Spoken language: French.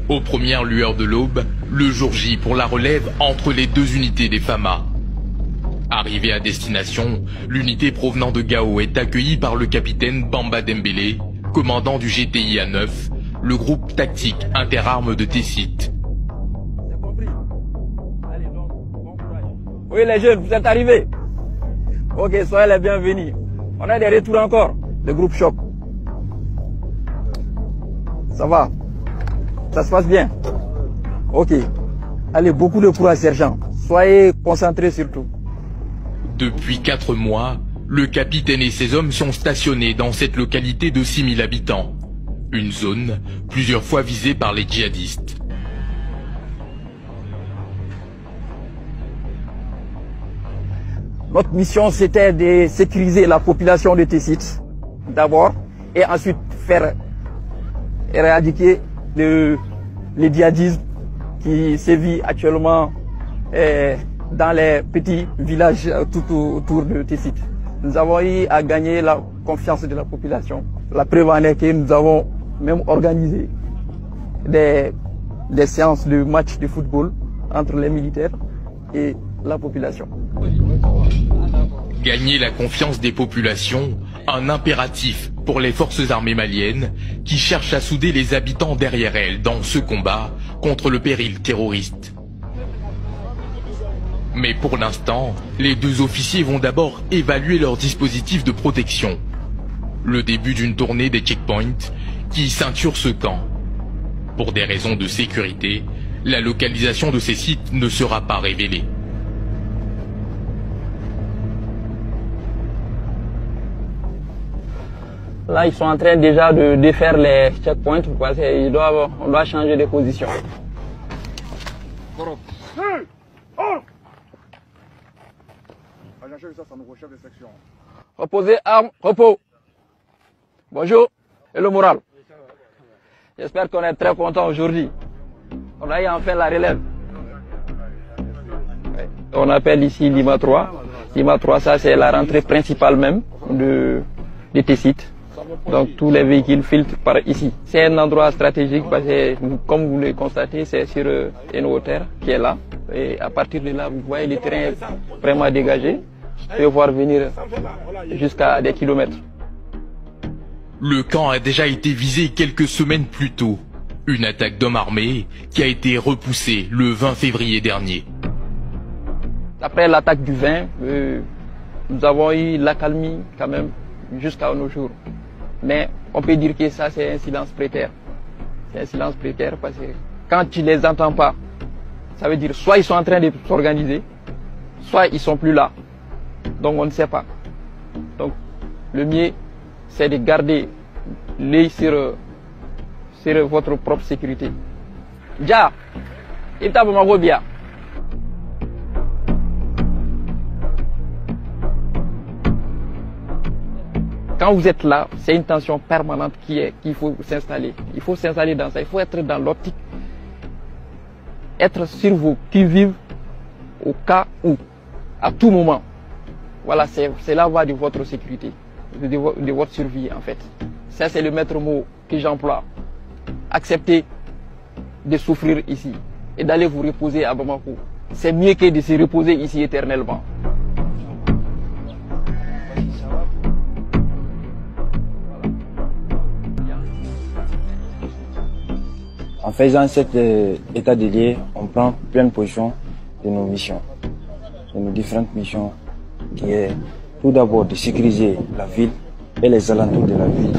Aux premières lueurs de l'aube, le jour J pour la relève entre les deux unités des FAMA. Arrivée à destination, l'unité provenant de Gao est accueillie par le capitaine Bamba Dembélé, commandant du GTI A9, le groupe tactique interarmes de Tessit. Oui les jeunes, vous êtes arrivés. Ok, soyez les bienvenus. On a des retours encore, le groupe Choc. Ça va? Ça se passe bien? Ok. Allez, beaucoup de courage, sergent. Soyez concentrés surtout. Depuis 4 mois, le capitaine et ses hommes sont stationnés dans cette localité de 6000 habitants. Une zone plusieurs fois visée par les djihadistes. Notre mission, c'était de sécuriser la population de Tessit, d'abord, et ensuite faire éradiquer les djihadistes qui sévit actuellement dans les petits villages tout autour de Tessit. Nous avons eu à gagner la confiance de la population. La preuve en est que nous avons même organisé des séances de matchs de football entre les militaires et la population. Gagner la confiance des populations, un impératif pour les forces armées maliennes qui cherchent à souder les habitants derrière elles dans ce combat contre le péril terroriste. Mais pour l'instant, les deux officiers vont d'abord évaluer leur dispositif de protection. Le début d'une tournée des checkpoints qui ceinturent ce camp. Pour des raisons de sécurité, la localisation de ces sites ne sera pas révélée. Là, ils sont en train déjà de défaire les checkpoints parce qu'on doit changer de position. Reposez, armes, repos. Bonjour. Et le moral? J'espère qu'on est très content aujourd'hui. On a eu enfin la relève. On appelle ici Lima 3. Lima 3, ça c'est la rentrée principale même de Tessit. Donc tous les véhicules filtrent par ici. C'est un endroit stratégique parce que, comme vous le constatez, c'est sur une hauteur qui est là. Et à partir de là, vous voyez le terrain vraiment dégagé. Vous pouvez voir venir jusqu'à des kilomètres. Le camp a déjà été visé quelques semaines plus tôt. Une attaque d'hommes armés qui a été repoussée le 20 février dernier. Après l'attaque du 20, nous avons eu l'accalmie quand même jusqu'à nos jours. Mais on peut dire que ça c'est un silence précaire. C'est un silence précaire parce que quand tu les entends pas, ça veut dire soit ils sont en train de s'organiser, soit ils sont plus là. Donc on ne sait pas. Donc le mieux c'est de garder l'œil sur votre propre sécurité. Ja, il t'a bien. Quand vous êtes là, c'est une tension permanente qu'il faut s'installer. Il faut s'installer dans ça. Il faut être dans l'optique. Être sur vos qui-vive au cas où, à tout moment. Voilà, c'est la voie de votre sécurité, de votre survie en fait. Ça, c'est le maître mot que j'emploie. Acceptez de souffrir ici et d'aller vous reposer à Bamako. C'est mieux que de se reposer ici éternellement. En faisant cet état des lieux, on prend pleine position de nos missions, de nos différentes missions, qui est tout d'abord de sécuriser la ville et les alentours de la ville.